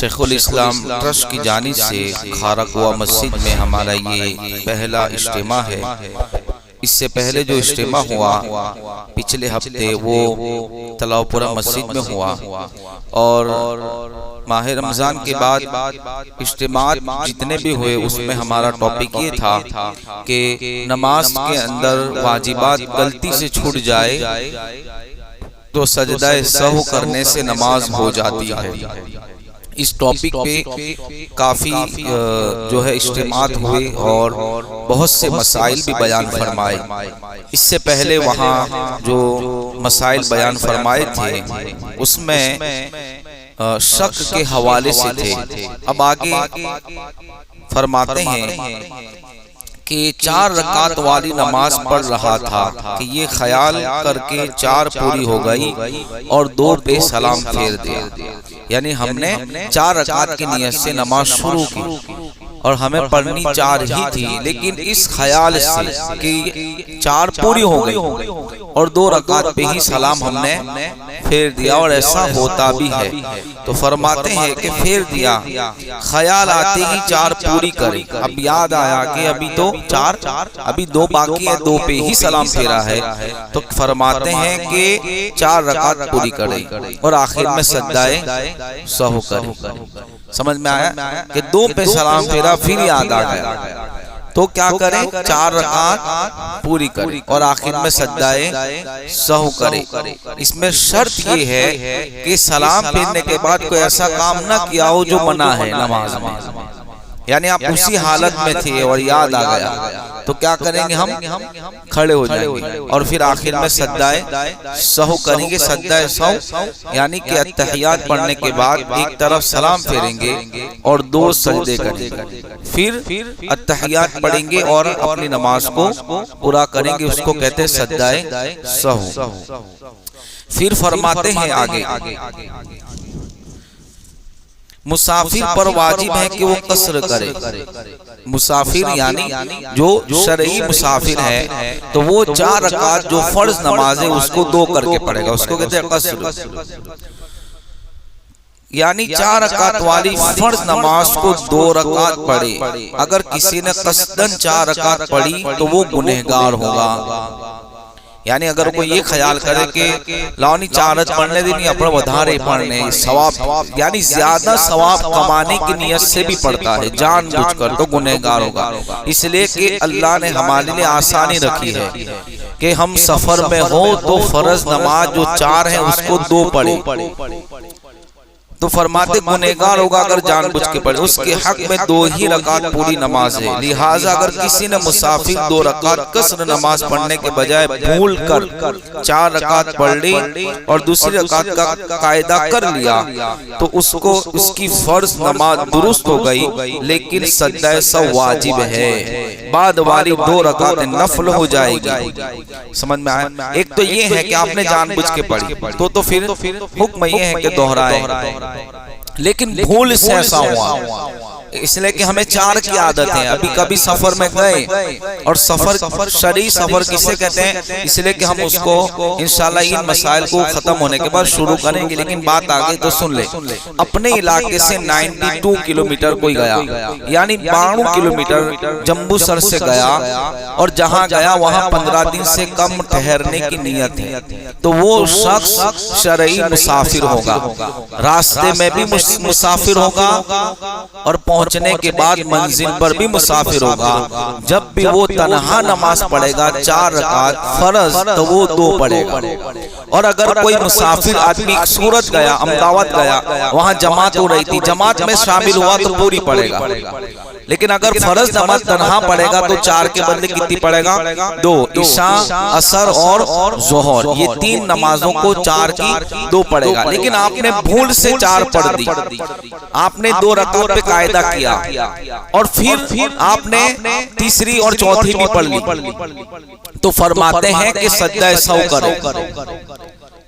شیخ الاسلام ٹرسٹ کی جانب سے کھارکوا مسجد میں ہمارا یہ پہلا اجتماع ہے۔ اس سے پہلے جو اجتماع ہوا پچھلے ہفتے وہ تلاؤ پورہ مسجد میں ہوا، اور ماہ رمضان کے بعد اجتماعات جتنے بھی ہوئے اس میں ہمارا ٹاپک یہ تھا کہ نماز کے اندر واجبات غلطی سے چھوٹ جائے تو سجدہ سہو کرنے سے نماز ہو جاتی ہے۔ اس ٹاپک پہ کافی جو ہے اجتماعات ہوئے اور بہت سے مسائل بھی بیان فرمائے۔ اس سے پہلے وہاں جو مسائل بیان فرمائے تھے اس میں شک کے حوالے سے تھے۔ اب آگے فرماتے ہیں کہ 4 رکعت والی نماز پڑھ رہا تھا کہ یہ خیال کر کے 4 پوری ہو گئی اور 2 پہ سلام پھیر دیا۔ یعنی ہم نے 4 رکعت کی نیت سے نماز شروع کی اور ہمیں پڑھنی 4 ہی تھی، لیکن اس خیال سے کہ 4 پوری ہو گئی اور 2 رکعت پہ ہی سلام ہم نے پھیر دیا، اور ایسا ہوتا بھی ہے۔ تو فرماتے ہیں کہ پھیر دیا، خیال آتے ہی 4 پوری کرے۔ اب یاد آیا کہ ابھی تو 4 ابھی 2 باقی ہے، 2 پہ ہی سلام پھیرا ہے، تو فرماتے ہیں کہ 4 رکعت پوری کرے اور آخر میں سجدہ سہو کرے۔ سمجھ میں آیا کہ 2 پہ سلام پھیرا، پھر یاد آ گیا تو کیا کرے؟ 4 رکعت پوری کرے اور آخر میں سجدہ سہو کرے۔ اس میں شرط یہ ہے کہ سلام پھیرنے کے بعد کوئی ایسا کام نہ کیا ہو جو منع ہے نماز میں، یعنی آپ اسی حالت میں تھے اور یاد آ گیا تو کیا کریں گے؟ ہم کھڑے ہو جائیں گے اور پھر آخر میں سجدہ سہو کریں گے۔ سجدہ سہو یعنی کہ اتحیات پڑھنے کے بعد ایک طرف سلام پھیریں گے اور 2 سجدے کریں گے، پھر اتحیات پڑھیں گے اور اپنی نماز کو پورا کریں گے۔ اس کو کہتے ہیں سجدہ سہو۔ پھر فرماتے ہیں آگے، مسافر پر واجب ہے کہ وہ قصر کرے۔ مسافر یعنی جو شرعی مسافر ہے تو وہ 4 رکعت جو فرض نماز ہے اس کو 2 کر کے پڑھے گا، اس کو کہتے ہیں قصر۔ یعنی 4 رکعت والی فرض نماز کو 2 رکعت پڑھے۔ اگر کسی نے قصدن 4 رکعت پڑھی تو وہ گنہگار ہوگا۔ یعنی اگر کوئی یہ خیال کرے کہ لانی 4 پڑھنے دینی اپنا ودھارے پڑھنے ثواب، یعنی زیادہ ثواب کمانے کی نیت سے بھی پڑھتا ہے جان بوجھ کر، تو گنہگار ہوگا۔ اس لیے کہ اللہ نے ہمارے لیے آسانی رکھی ہے کہ ہم سفر میں ہو تو فرض نماز جو 4 ہیں اس کو 2 پڑھے، تو فرماتے گنہگار ہوگا اگر جان بوجھ کے پڑھے۔ اس کے حق میں 2 ہی رکعت پوری نماز ہے، لہٰذا اگر کسی نے مسافر 2 رکعت قصر نماز پڑھنے کے بجائے بھول کر 4 رکعت پڑھ لی اور دوسری رکعت کا قاعدہ کر لیا تو اس کو اس کی فرض نماز درست ہو گئی، لیکن سجدہ سہو واجب ہے، بعد والی 2 رکعت نفل ہو جائے گی۔ سمجھ میں آیا؟ ایک تو یہ ہے کہ آپ نے جان بوجھ کے پڑھی تو پھر حکم یہ ہے کہ دہرائیں، لیکن بھول سے ایسا ہوا اس لیے کہ ہمیں 4 کی عادت ہے۔ ابھی کبھی سفر میں گئے، اور سفر شرعی سفر کسے کہتے ہیں؟ اس لیے کہ ہم اس کو انشاءاللہ ان مسائل کو ختم ہونے کے بعد شروع کریں گے، لیکن بات آگے تو سن لے۔ اپنے علاقے سے 92 کلومیٹر کوئی گیا، یعنی 92 کلومیٹر جمبو سر سے گیا، اور جہاں گیا وہاں 15 دن سے کم ٹھہرنے کی نیت ہے، تو وہ شخص شرعی مسافر ہوگا، راستے میں بھی مسافر ہوگا اور پہنچنے کے بعد منزل پر بھی مسافر ہوگا۔ جب بھی وہ تنہا نماز پڑھے گا 4 رکعت فرض تو وہ 2 پڑھے گا، اور اگر کوئی مسافر آدمی سورت گیا، امداوت گیا، وہاں جماعت ہو رہی تھی، جماعت میں شامل ہوا تو پوری پڑھے گا، لیکن اگر فرض نماز تنہا پڑھے گا تو 4 کے بدلے کتنی پڑھے گا؟ 2۔ عشاء، عصر اور ظہر، یہ 3 نمازوں کو 4 کی 2 پڑھے گا، لیکن آپ نے بھول سے 4 پڑھ دی، آپ نے 2 رکعت پہ قاعدہ کیا اور پھر آپ نے تیسری اور چوتھی بھی پڑھ لی، تو فرماتے ہیں کہ سجدہ سہو کرو،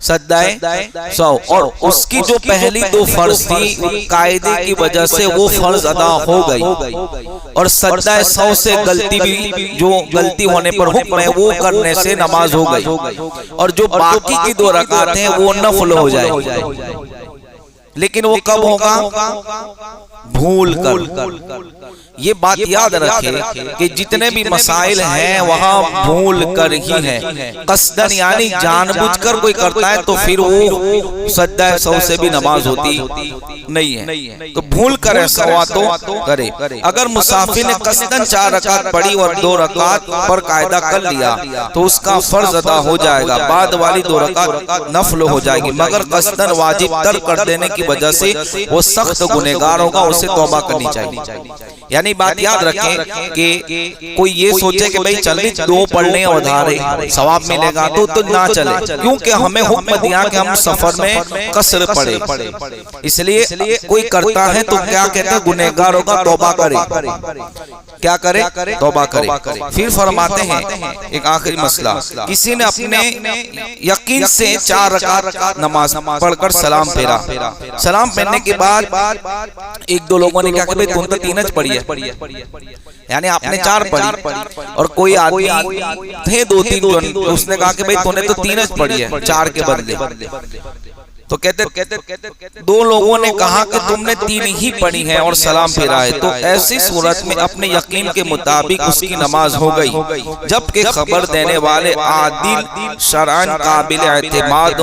سجدہ سہو، اور اس کی جو پہلی 2 فرض تھی قاعدے کی وجہ سے وہ فرض ادا ہو گئی، اور سجدہ سہو سے غلطی بھی جو غلطی ہونے پر حکم ہے وہ کرنے سے نماز ہو گئی، اور جو باقی کی 2 رکعت ہیں وہ نفل ہو جائے، لیکن وہ کب ہوگا؟ بھول کر۔ یہ بات یاد رکھے کہ جتنے بھی مسائل ہیں وہاں بھول کر ہی ہیں، قصدن یعنی جان بوجھ کر کوئی کرتا ہے تو پھر وہ سجدہ سہو سے بھی نماز ہوتی نہیں ہے، تو بھول کر ایسا ہوا تو کرے۔ اگر مسافر نے قصدن 4 رکعت پڑھی اور 2 رکعت پر قاعدہ کر لیا تو اس کا فرض ادا ہو جائے گا، بعد والی 2 رکعت نفل ہو جائے گی، مگر قصدن واجب ترک کر دینے کی وجہ سے وہ سخت گنہگار ہوگا، اسے توبہ کرنی چاہیے۔ یعنی بات یاد رکھیں کہ کوئی یہ سوچے کہ بھئی چلیں 2 پڑھ لیں اور ادھارے ثواب ملے گا تو نہ چلے، کیونکہ ہمیں حکم دیا کہ ہم سفر میں قصر پڑھے، اس لیے کوئی کرتا ہے تو کیا کہتے ہیں گنہگار ہوگا، توبہ کرے۔ کیا کرے؟ توبہ کرے۔ پھر فرماتے ہیں ایک آخری مسئلہ، کسی نے اپنے یقین سے 4 رکعت نماز پڑھ کر سلام پھیرا، سلام پھیرنے کے بعد 1-2 لوگوں نے کیا کہ بھئی تم تو 3 پڑھی ہے، یعنی آپ نے 4 پڑھی اور کوئی آدمی تھے 2-3 جو اس نے کہا کہ بھئی تو نے تو 3 پڑھی ہے 4 کے بدلے، تو کہتے 2 لوگوں نے کہا کہ تم نے 3 ہی پڑھی ہیں اور سلام پھیرا ہے، تو ایسی صورت میں اپنے یقین کے مطابق اس کی نماز ہو گئی، جبکہ خبر دینے والے عادل شرعاً قابل اعتماد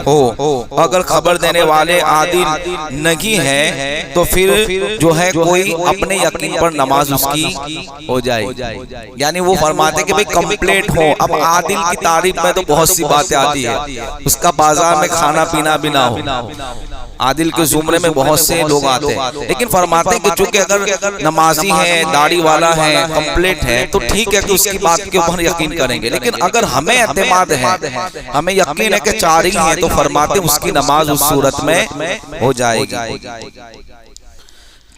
ہو۔ اگر خبر دینے والے عادل نہیں ہیں تو پھر جو ہے کوئی اپنے یقین پر نماز اس کی ہو جائے، یعنی وہ فرماتے کہ بھئی کمپلیٹ ہو۔ اب عادل کی تعریف میں تو بہت سی باتیں آتی ہے، اس کا بازار میں کھانا پینا نہ ہو، عادل کے زمرے میں بہت سے لوگ آتے ہیں، لیکن فرماتے ہیں کہ چونکہ اگر نمازی ہے، داڑھی والا ہے، کمپلیٹ ہے تو ٹھیک ہے کہ اس کی بات کے اوپر یقین کریں گے، لیکن اگر ہمیں اعتماد ہے، ہمیں یقین ہے کہ 4 ہی ہیں، تو فرماتے ہیں اس کی نماز اس صورت میں ہو جائے گی۔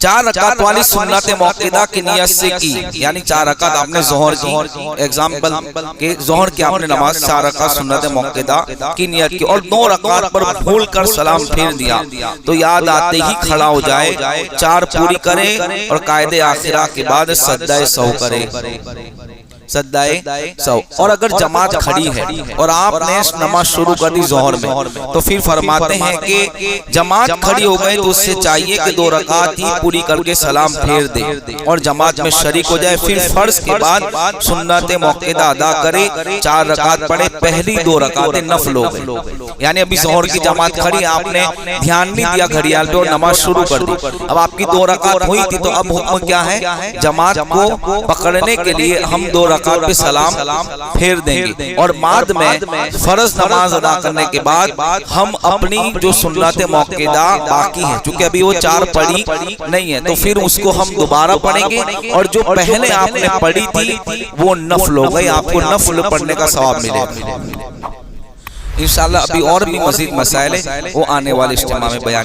4 رکعت والی سنت موقدہ کی نیت سے کی، یعنی 4 رکعت آپ نے ظہر کی، ایگزامپل کہ ظہر کی آپ نے نماز 4 رکعت سنت موقدہ کی نیت کی اور 2 رکعت پر بھول کر سلام پھیر دیا، تو یاد آتے ہی کھڑا ہو جائے، 4 پوری کرے اور قاعدہ آخرہ کے بعد سجدہ سہو کرے، سجدہ سہو۔ اور اگر جماعت کھڑی ہے اور آپ نے نماز شروع کر دی ظہر میں، تو پھر فرماتے ہیں کہ جماعت کھڑی ہو گئی تو اس سے چاہیے کہ 2 رکعت ہی پوری کر کے سلام پھیر دے اور جماعت میں شریک ہو جائے، پھر فرض کے بعد سنت موقدہ ادا کرے، 4 رکعت پڑھے، پہلی 2 رکعتیں نفل ہو گئی، یعنی ابھی ظہر کی جماعت کھڑی، آپ نے دھیان نہیں دیا گھڑیال پہ اور نماز شروع کر دی، اب آپ کی 2 رکعت ہوئی تھی، تو اب حکم کیا ہے؟ جماعت کو پکڑنے کے لیے ہم 2 رکعت پہ سلام پھیر دیں گے، اور بعد میں فرض نماز ادا کرنے کے بعد ہم اپنی جو سنت موقدہ باقی ہیں، چونکہ ابھی وہ 4 پڑھی نہیں ہے، تو پھر اس کو ہم دوبارہ پڑھیں گے، اور جو پہلے آپ نے پڑھی تھی وہ نفل ہو گئی، آپ کو نفل پڑھنے کا ثواب ملے گا۔ انشاءاللہ ابھی اور بھی مزید مسائل ہیں، وہ آنے والے اجتماع میں بیان